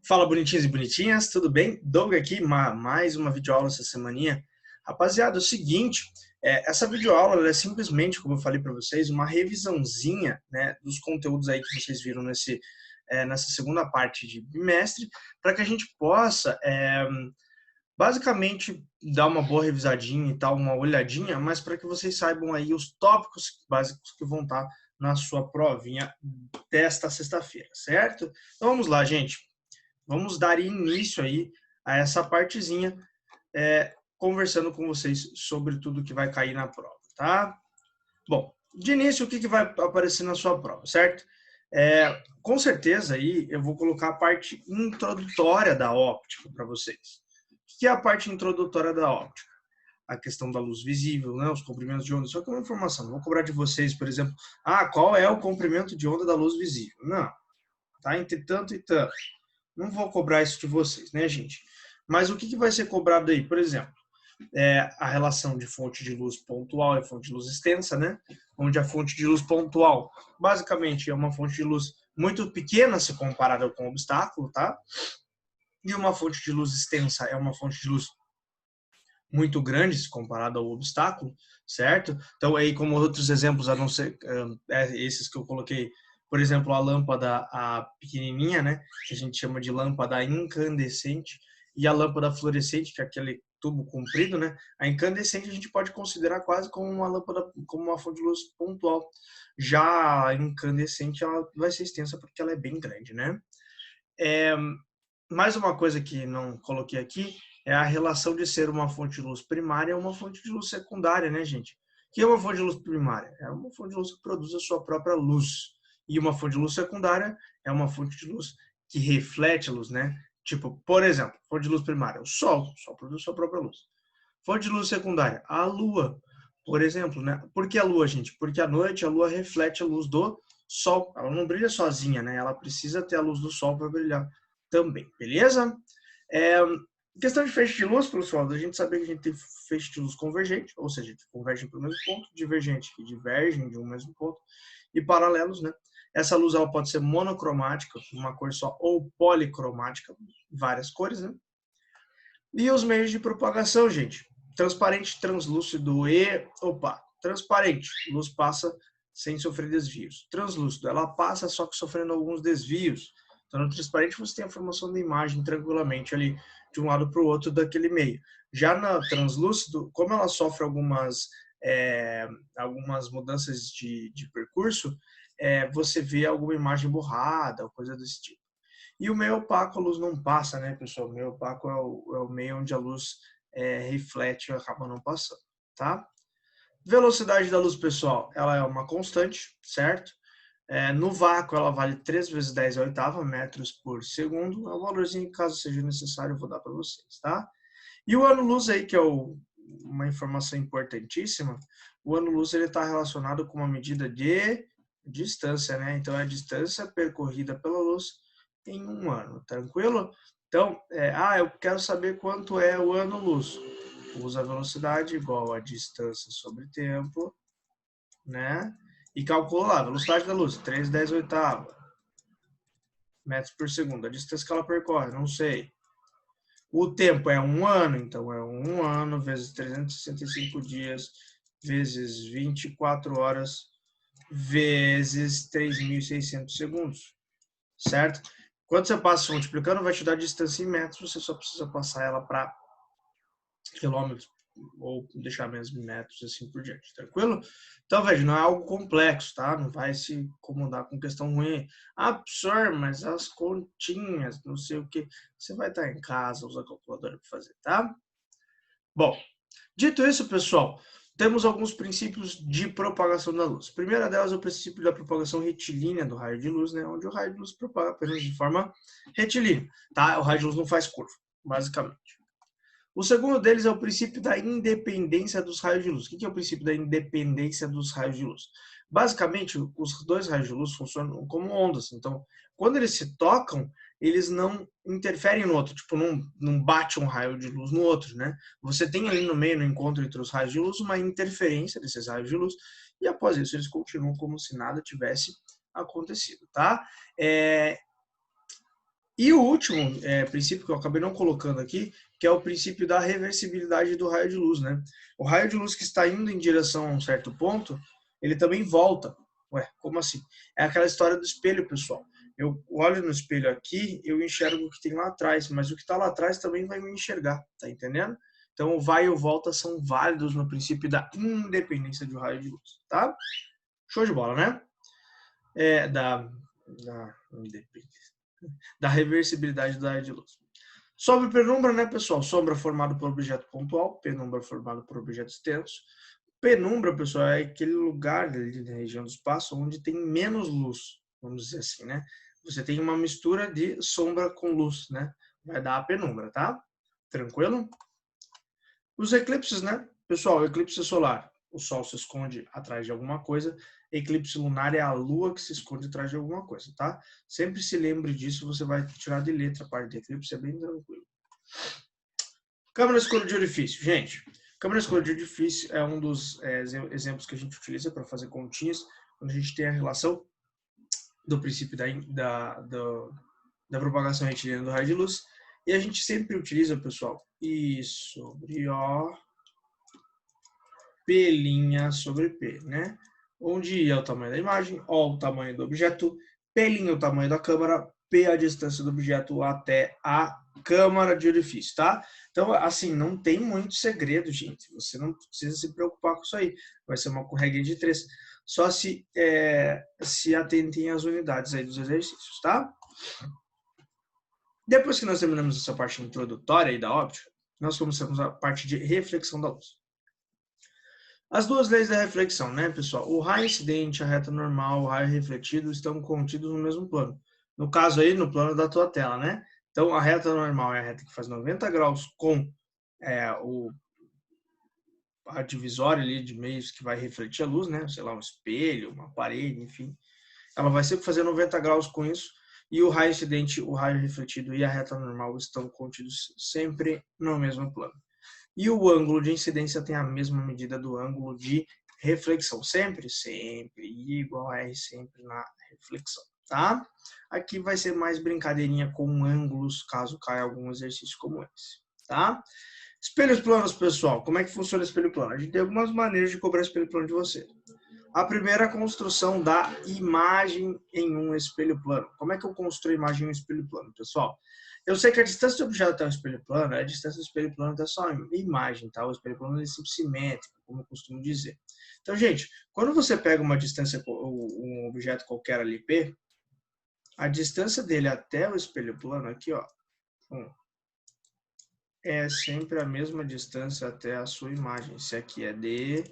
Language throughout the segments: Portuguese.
Fala bonitinhos e bonitinhas, tudo bem? Doug aqui, mais uma videoaula essa semaninha. Rapaziada, é o seguinte, essa videoaula ela é simplesmente, como eu falei para vocês, uma revisãozinha, né, dos conteúdos aí que vocês viram nessa segunda parte de bimestre, para que a gente possa, basicamente, dar uma boa revisadinha e tal, uma olhadinha, mas para que vocês saibam aí os tópicos básicos que vão estar na sua provinha desta sexta-feira, certo? Então vamos lá, gente. Vamos dar início aí a essa partezinha, conversando com vocês sobre tudo que vai cair na prova, tá? Bom, de início, o que vai aparecer na sua prova, certo? Com certeza aí eu vou colocar a parte introdutória da óptica para vocês. O que é a parte introdutória da óptica? A questão da luz visível, né, os comprimentos de onda, só que é uma informação. Não vou cobrar de vocês, por exemplo, qual é o comprimento de onda da luz visível? Não, tá entre tanto e tanto. Não vou cobrar isso de vocês, né, gente? Mas o que vai ser cobrado aí? Por exemplo, a relação de fonte de luz pontual e fonte de luz extensa, né? Onde a fonte de luz pontual, basicamente, é uma fonte de luz muito pequena se comparada com o obstáculo, tá? E uma fonte de luz extensa é uma fonte de luz muito grande se comparada ao obstáculo, certo? Então, aí, como outros exemplos, a não ser esses que eu coloquei, por exemplo, a lâmpada a pequenininha, né, que a gente chama de lâmpada incandescente, e a lâmpada fluorescente, que é aquele tubo comprido, né? A incandescente a gente pode considerar quase como uma lâmpada, como uma fonte de luz pontual. Já a incandescente, ela vai ser extensa porque ela é bem grande, né? Mais uma coisa que não coloquei aqui é a relação de ser uma fonte de luz primária e uma fonte de luz secundária, né, gente? O que é uma fonte de luz primária? É uma fonte de luz que produz a sua própria luz. E uma fonte de luz secundária é uma fonte de luz que reflete a luz, né? Tipo, por exemplo, fonte de luz primária, o Sol produz a sua própria luz. Fonte de luz secundária, a Lua, por exemplo, né? Por que a Lua, gente? Porque à noite a Lua reflete a luz do Sol. Ela não brilha sozinha, né? Ela precisa ter a luz do Sol para brilhar também, beleza? Questão de feixe de luz, pessoal, a gente saber que a gente tem feixe de luz convergente, ou seja, que convergem para o mesmo ponto, divergente, que divergem de um mesmo ponto, e paralelos, né? Essa luz ela pode ser monocromática, uma cor só, ou policromática, várias cores, né? E os meios de propagação, gente. Transparente, translúcido e... transparente. Luz passa sem sofrer desvios. Translúcido, ela passa só que sofrendo alguns desvios. Então, no transparente, você tem a formação da imagem tranquilamente ali, de um lado para o outro daquele meio. Já na translúcido, como ela sofre algumas mudanças de percurso, você vê alguma imagem borrada, ou coisa desse tipo. E o meio opaco, a luz não passa, né, pessoal? O meio opaco é o meio onde a luz reflete e acaba não passando, tá? Velocidade da luz, pessoal, ela é uma constante, certo? No vácuo, ela vale 3 vezes 10 a oitava metros por segundo. É um valorzinho que, caso seja necessário, eu vou dar para vocês, tá? E o ano-luz aí, que é uma informação importantíssima, o ano-luz está relacionado com uma medida de distância, né? Então, é a distância percorrida pela luz em um ano, tranquilo? Então, eu quero saber quanto é o ano-luz. Usa a velocidade igual a distância sobre tempo, né? E calcula lá, a velocidade da luz, 3,10 oitava metros por segundo. A distância que ela percorre, não sei. O tempo é um ano, então é um ano vezes 365 dias, vezes 24 horas, vezes 3.600 segundos, certo? Quando você passa multiplicando, vai te dar a distância em metros, você só precisa passar ela para quilômetros ou deixar mesmo em metros, assim por diante, tranquilo? Então, veja, não é algo complexo, tá? Não vai se incomodar com questão ruim. Professor, mas as continhas, não sei o que. Você vai estar em casa, usa a calculadora para fazer, tá? Bom, dito isso, pessoal, temos alguns princípios de propagação da luz. A primeira delas é o princípio da propagação retilínea do raio de luz, né? Onde o raio de luz propaga apenas de forma retilínea, tá? O raio de luz não faz curva, basicamente. O segundo deles é o princípio da independência dos raios de luz. O que é o princípio da independência dos raios de luz? Basicamente, os dois raios de luz funcionam como ondas. Então, quando eles se tocam, eles não interferem no outro. Tipo, não bate um raio de luz no outro, né? Você tem ali no meio, no encontro entre os raios de luz, uma interferência desses raios de luz. E após isso, eles continuam como se nada tivesse acontecido, tá? E o último princípio que eu acabei não colocando aqui, que é o princípio da reversibilidade do raio de luz, né? O raio de luz que está indo em direção a um certo ponto, ele também volta. Ué, como assim? É aquela história do espelho, pessoal. Eu olho no espelho aqui, eu enxergo o que tem lá atrás, mas o que está lá atrás também vai me enxergar, tá entendendo? Então, o vai e o volta são válidos no princípio da independência do raio de luz, tá? Show de bola, né? Da reversibilidade do raio de luz. Sobre penumbra, né, pessoal? Sombra formada por objeto pontual, penumbra formada por objeto extenso. Penumbra, pessoal, é aquele lugar ali na região do espaço onde tem menos luz, vamos dizer assim, né? Você tem uma mistura de sombra com luz, né? Vai dar a penumbra, tá? Tranquilo? Os eclipses, né? Pessoal, eclipse solar. O Sol se esconde atrás de alguma coisa. Eclipse lunar é a Lua que se esconde atrás de alguma coisa, tá? Sempre se lembre disso, você vai tirar de letra a parte de eclipse, é bem tranquilo. Câmara escura de orifício. Gente, câmara escura de orifício é um dos exemplos que a gente utiliza para fazer continhas, quando a gente tem a relação do princípio da propagação retilínea do raio de luz. E a gente sempre utiliza, pessoal, I sobre O, P' sobre P, né? Onde I é o tamanho da imagem, O o tamanho do objeto, P' o tamanho da câmara, P a distância do objeto até a câmara de orifício, tá? Então, assim, não tem muito segredo, gente. Você não precisa se preocupar com isso aí. Vai ser uma regra de 3. Só se atentem às unidades aí dos exercícios, tá? Depois que nós terminamos essa parte introdutória aí da óptica, nós começamos a parte de reflexão da luz. As duas leis da reflexão, né, pessoal? O raio incidente, a reta normal, o raio refletido estão contidos no mesmo plano. No caso aí, no plano da tua tela, né? Então, a reta normal é a reta que faz 90 graus com a divisória ali de meios que vai refletir a luz, né? Sei lá, um espelho, uma parede, enfim. Ela vai sempre fazer 90 graus com isso. E o raio incidente, o raio refletido e a reta normal estão contidos sempre no mesmo plano. E o ângulo de incidência tem a mesma medida do ângulo de reflexão. Sempre? Sempre. I igual a R sempre na reflexão, tá? Aqui vai ser mais brincadeirinha com ângulos, caso caia algum exercício como esse, tá? Espelhos planos, pessoal. Como é que funciona o espelho plano? A gente tem algumas maneiras de cobrar espelho plano de você. A primeira é a construção da imagem em um espelho plano. Como é que eu construo a imagem em um espelho plano, pessoal? Eu sei que a distância do objeto até o espelho plano é a distância do espelho plano até só a imagem, tá? O espelho plano é sempre simétrico, como eu costumo dizer. Então, gente, quando você pega uma distância, um objeto qualquer ali, P, a distância dele até o espelho plano, aqui, ó, é sempre a mesma distância até a sua imagem. Se aqui é D,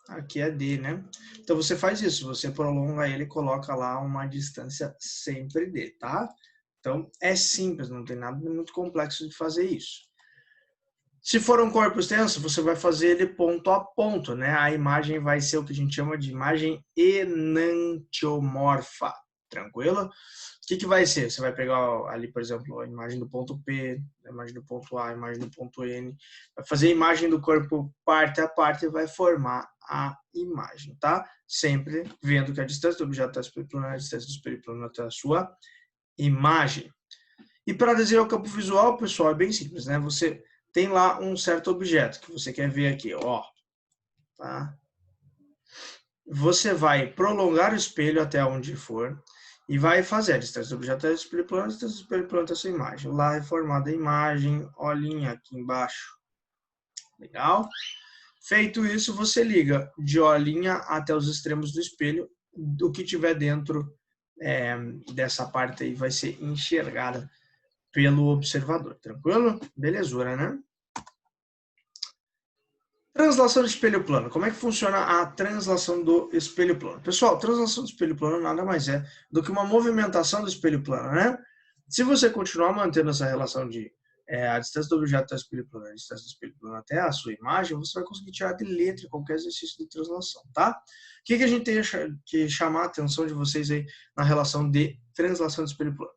aqui é D, né? Então, você faz isso, você prolonga ele e coloca lá uma distância sempre D, tá? Então, é simples, não tem nada muito complexo de fazer isso. Se for um corpo extenso, você vai fazer ele ponto a ponto, né? A imagem vai ser o que a gente chama de imagem enantiomorfa, tranquilo? O que vai ser? Você vai pegar ali, por exemplo, a imagem do ponto P, a imagem do ponto A, a imagem do ponto N, vai fazer a imagem do corpo parte a parte e vai formar a imagem, tá? Sempre vendo que a distância do objeto até o espelho plano é a distância do espelho plano até a sua imagem. E para desenhar o campo visual, pessoal, é bem simples, né? Você tem lá um certo objeto que você quer ver aqui, ó, tá? Você vai prolongar o espelho até onde for e vai fazer a distância do objeto até o espelho plano, a distância do espelho plano até a sua imagem. Lá é formada a imagem, olhinha aqui embaixo. Legal? Feito isso, você liga de olhinha até os extremos do espelho. O que tiver dentro dessa parte aí vai ser enxergada pelo observador. Tranquilo? Belezura, né? Translação de espelho plano. Como é que funciona a translação do espelho plano? Pessoal, translação do espelho plano nada mais é do que uma movimentação do espelho plano, né? Se você continuar mantendo essa relação de a distância do objeto até o espelho plano, a distância do espelho plano até a sua imagem, você vai conseguir tirar de letra qualquer exercício de translação, tá? O que a gente tem que chamar a atenção de vocês aí na relação de translação do espelho plano?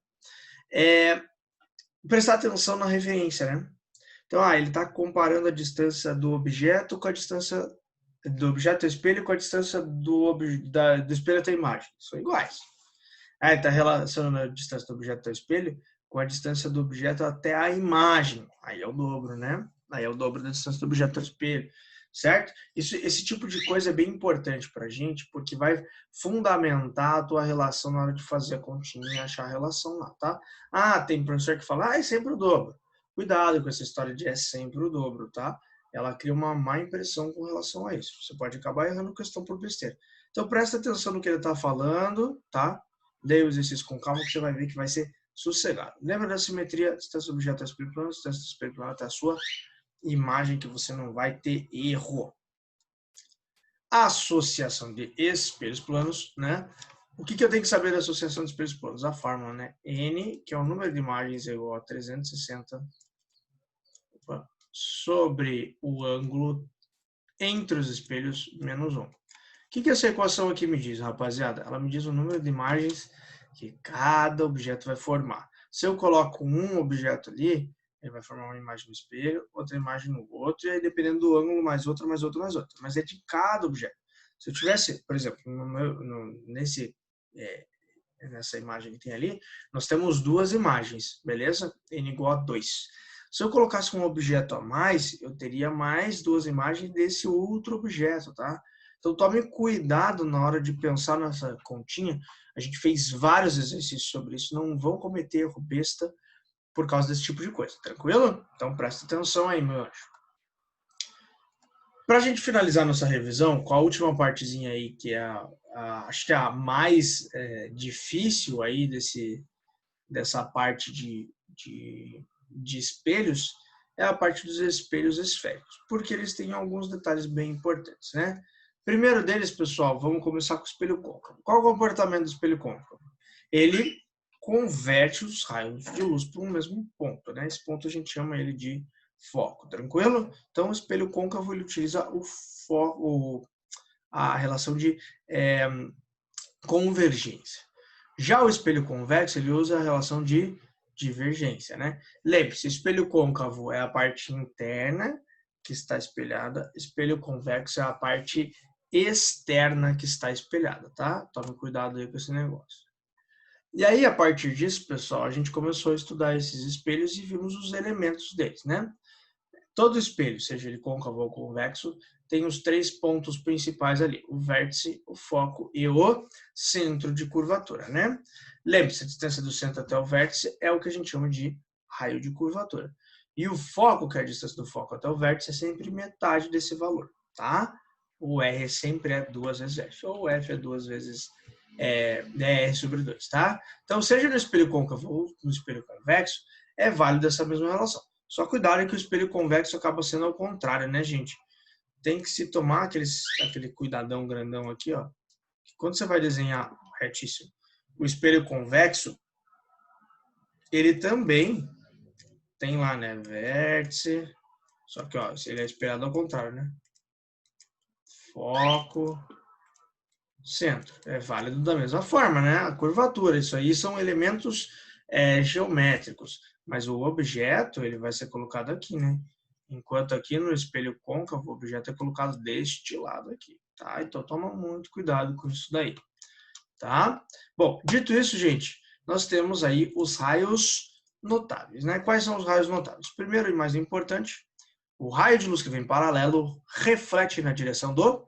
Prestar atenção na referência, né? Então, ele está comparando a distância do objeto com a distância do objeto ao espelho com a distância do espelho até a imagem. São iguais. Ele está relacionando a distância do objeto ao espelho com a distância do objeto até a imagem. Aí é o dobro, né? Aí é o dobro da distância do objeto ao espelho, certo? Esse tipo de coisa é bem importante para a gente, porque vai fundamentar a tua relação na hora de fazer a continha e achar a relação lá, tá? Ah, tem professor que fala, é sempre o dobro. Cuidado com essa história de é sempre o dobro, tá? Ela cria uma má impressão com relação a isso. Você pode acabar errando questão por besteira. Então presta atenção no que ele está falando, tá? Leia o exercício com calma que você vai ver que vai ser sossegado. Lembra da simetria? Distância do objeto até o espelho plano, distância do espelho plano até a sua imagem, que você não vai ter erro. Associação de espelhos planos, né? O que eu tenho que saber da associação de espelhos planos? A fórmula, né? N, que é o número de imagens, é igual a 360 sobre o ângulo entre os espelhos menos 1. O que essa equação aqui me diz, rapaziada? Ela me diz o número de imagens que cada objeto vai formar. Se eu coloco um objeto ali, ele vai formar uma imagem no espelho, outra imagem no outro, e aí dependendo do ângulo, mais outra, mais outra, mais outra. Mas é de cada objeto. Se eu tivesse, por exemplo, nessa imagem que tem ali, nós temos duas imagens, beleza? N igual a 2. Se eu colocasse um objeto a mais, eu teria mais duas imagens desse outro objeto, tá? Então tome cuidado na hora de pensar nessa continha. A gente fez vários exercícios sobre isso, não vão cometer erro besta por causa desse tipo de coisa, tranquilo? Então presta atenção aí, meu anjo. Para a gente finalizar nossa revisão, com a última partezinha aí, que é acho que é a mais difícil aí dessa parte de espelhos, é a parte dos espelhos esféricos, porque eles têm alguns detalhes bem importantes, né? Primeiro deles, pessoal, vamos começar com o espelho côncavo. Qual é o comportamento do espelho côncavo? Ele converte os raios de luz para um mesmo ponto, né? Esse ponto a gente chama ele de foco, tranquilo? Então, o espelho côncavo ele utiliza o foco, a relação de convergência. Já o espelho convexo ele usa a relação de divergência, né? Lembre-se, espelho côncavo é a parte interna que está espelhada, espelho convexo é a parte externa que está espelhada, tá? Tome cuidado aí com esse negócio. E aí, a partir disso, pessoal, a gente começou a estudar esses espelhos e vimos os elementos deles, né? Todo espelho, seja ele côncavo ou convexo, tem os três pontos principais ali, o vértice, o foco e o centro de curvatura, né? Lembre-se, a distância do centro até o vértice é o que a gente chama de raio de curvatura. E o foco, que é a distância do foco até o vértice, é sempre metade desse valor, tá? O R sempre é 2 vezes F, ou o F é 2 vezes R sobre 2, tá? Então, seja no espelho côncavo ou no espelho convexo, é válido essa mesma relação. Só cuidado que o espelho convexo acaba sendo ao contrário, né, gente? Tem que se tomar aquele cuidadão grandão aqui, ó. Que quando você vai desenhar retíssimo o espelho convexo, ele também tem lá, né, vértice. Só que, ó, ele é espelhado ao contrário, né? Foco, centro. É válido da mesma forma, né? A curvatura, isso aí são elementos geométricos. Mas o objeto, ele vai ser colocado aqui, né? Enquanto aqui no espelho côncavo, o objeto é colocado deste lado aqui, tá? Então, toma muito cuidado com isso daí, tá? Bom, dito isso, gente, nós temos aí os raios notáveis, né? Quais são os raios notáveis? Primeiro e mais importante, o raio de luz que vem paralelo reflete na direção do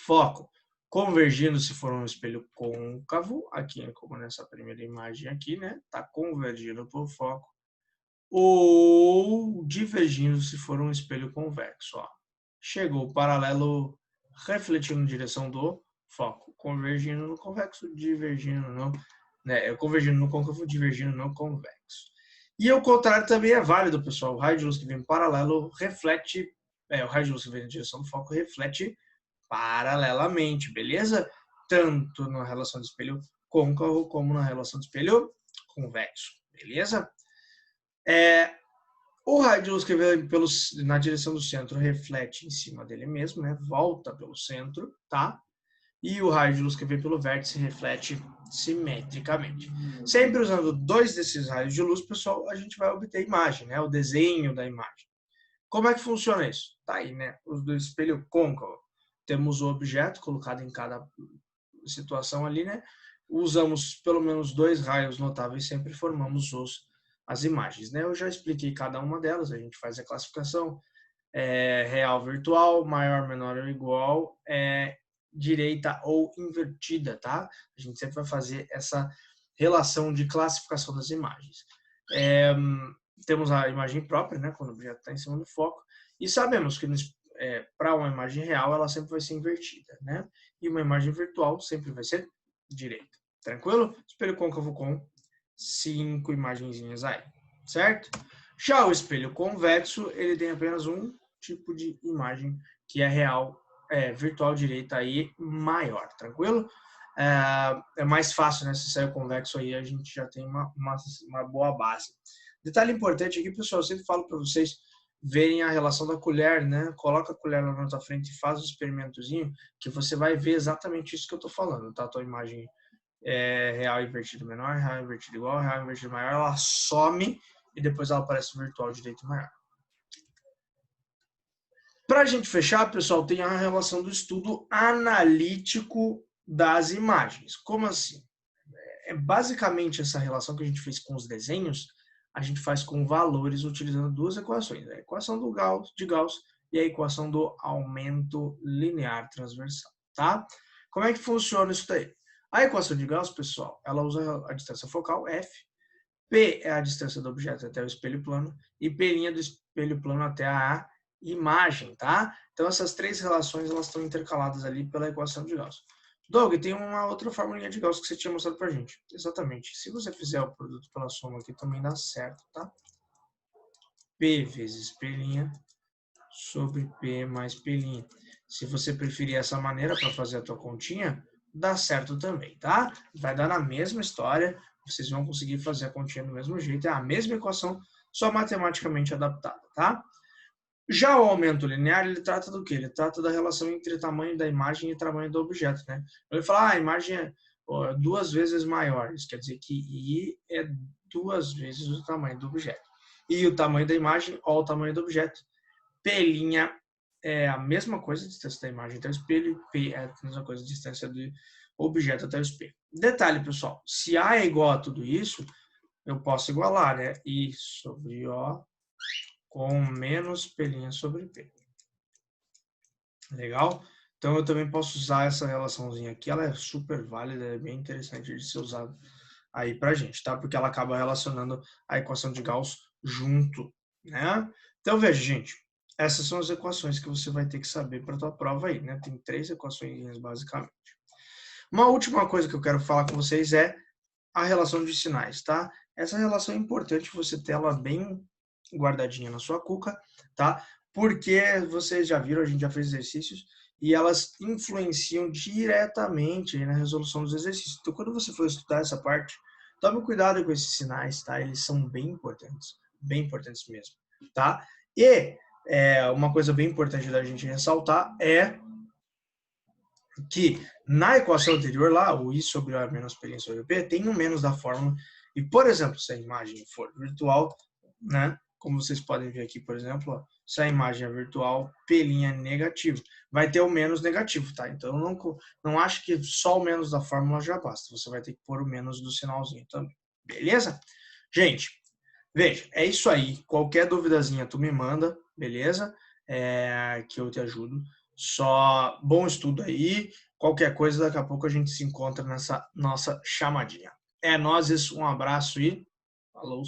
foco, convergindo se for um espelho côncavo, aqui como nessa primeira imagem aqui, né? Tá convergindo para o foco, ou divergindo se for um espelho convexo, ó. Chegou o paralelo refletindo em direção do foco, convergindo no convexo, divergindo no, né? Convergindo no côncavo, divergindo no convexo. E o contrário também é válido, pessoal. O raio de luz que vem paralelo reflete, o raio de luz que vem em direção do foco reflete paralelamente, beleza? Tanto na relação do espelho côncavo como na relação do espelho convexo, beleza? O raio de luz que vem na direção do centro reflete em cima dele mesmo, né? Volta pelo centro, tá? E o raio de luz que vem pelo vértice reflete simetricamente. Sempre usando dois desses raios de luz, pessoal, a gente vai obter a imagem, né? O desenho da imagem. Como é que funciona isso? Tá aí, né? O do espelho côncavo. Temos o objeto colocado em cada situação ali, né? Usamos pelo menos dois raios notáveis, sempre formamos os as imagens, né? Eu já expliquei cada uma delas, a gente faz a classificação, real, virtual, maior, menor ou igual, direita ou invertida, tá? A gente sempre vai fazer essa relação de classificação das imagens. Temos a imagem própria, né? Quando o objeto está em cima do foco, e sabemos que para uma imagem real ela sempre vai ser invertida, né? E uma imagem virtual sempre vai ser direita. Tranquilo? Espelho côncavo com 5 imagenzinhas aí, certo? Já o espelho convexo, ele tem apenas um tipo de imagem que é real, virtual direita aí maior, tranquilo? É mais fácil, né? Se sair convexo aí, a gente já tem uma boa base. Detalhe importante aqui, pessoal, eu sempre falo para vocês verem a relação da colher, né? Coloca a colher lá na tua frente e faz o experimentozinho, que você vai ver exatamente isso que eu tô falando, tá? A tua imagem real invertido menor, real invertido igual, real invertido maior, ela some e depois ela aparece virtual direito maior. Para a gente fechar, pessoal, tem a relação do estudo analítico das imagens. Como assim? Basicamente essa relação que a gente fez com os desenhos, a gente faz com valores utilizando duas equações, a equação de Gauss e a equação do aumento linear transversal, tá? Como é que funciona isso daí? A equação de Gauss, pessoal, ela usa a distância focal, F, P é a distância do objeto até o espelho plano e P' do espelho plano até a imagem, tá? Então essas três relações elas estão intercaladas ali pela equação de Gauss. Doug, tem uma outra formulinha de Gauss que você tinha mostrado pra gente. Exatamente. Se você fizer o produto pela soma aqui, também dá certo, tá? P vezes P' sobre P mais P'. Se você preferir essa maneira para fazer a tua continha, dá certo também, tá? Vai dar na mesma história, vocês vão conseguir fazer a continha do mesmo jeito, é a mesma equação, só matematicamente adaptada, tá? Já o aumento linear, ele trata do quê? Ele trata da relação entre tamanho da imagem e tamanho do objeto, né? Ele fala, a imagem é 2 vezes maior, isso quer dizer que I é 2 vezes o tamanho do objeto. E o tamanho da imagem, o tamanho do objeto. P' é a mesma coisa, a distância da imagem até o espelho, P é a mesma coisa, a distância do objeto até o espelho. Detalhe, pessoal, se A é igual a tudo isso, eu posso igualar, né? I sobre O com menos P' sobre P. Legal? Então, eu também posso usar essa relaçãozinha aqui, ela é super válida, é bem interessante de ser usada aí pra gente, tá? Porque ela acaba relacionando a equação de Gauss junto, né? Então, veja, gente, essas são as equações que você vai ter que saber para a tua prova aí, né? Tem 3 equações basicamente. Uma última coisa que eu quero falar com vocês é a relação de sinais, tá? Essa relação é importante você ter ela bem guardadinha na sua cuca, tá? Porque vocês já viram, a gente já fez exercícios e elas influenciam diretamente na resolução dos exercícios. Então, quando você for estudar essa parte, tome cuidado com esses sinais, tá? Eles são bem importantes mesmo, tá? E uma coisa bem importante da gente ressaltar é que na equação anterior lá, o I sobre O menos P' sobre P, tem um menos da fórmula. E, por exemplo, se a imagem for virtual, né, como vocês podem ver aqui, por exemplo, ó, se a imagem é virtual, P' é negativo. Vai ter o menos negativo, tá? Então, não acho que só o menos da fórmula já basta. Você vai ter que pôr o menos do sinalzinho também. Beleza? Gente, veja, é isso aí. Qualquer duvidazinha tu me manda, beleza? Que eu te ajudo. Só bom estudo aí. Qualquer coisa, daqui a pouco a gente se encontra nessa nossa chamadinha. É nóis, um abraço e falou!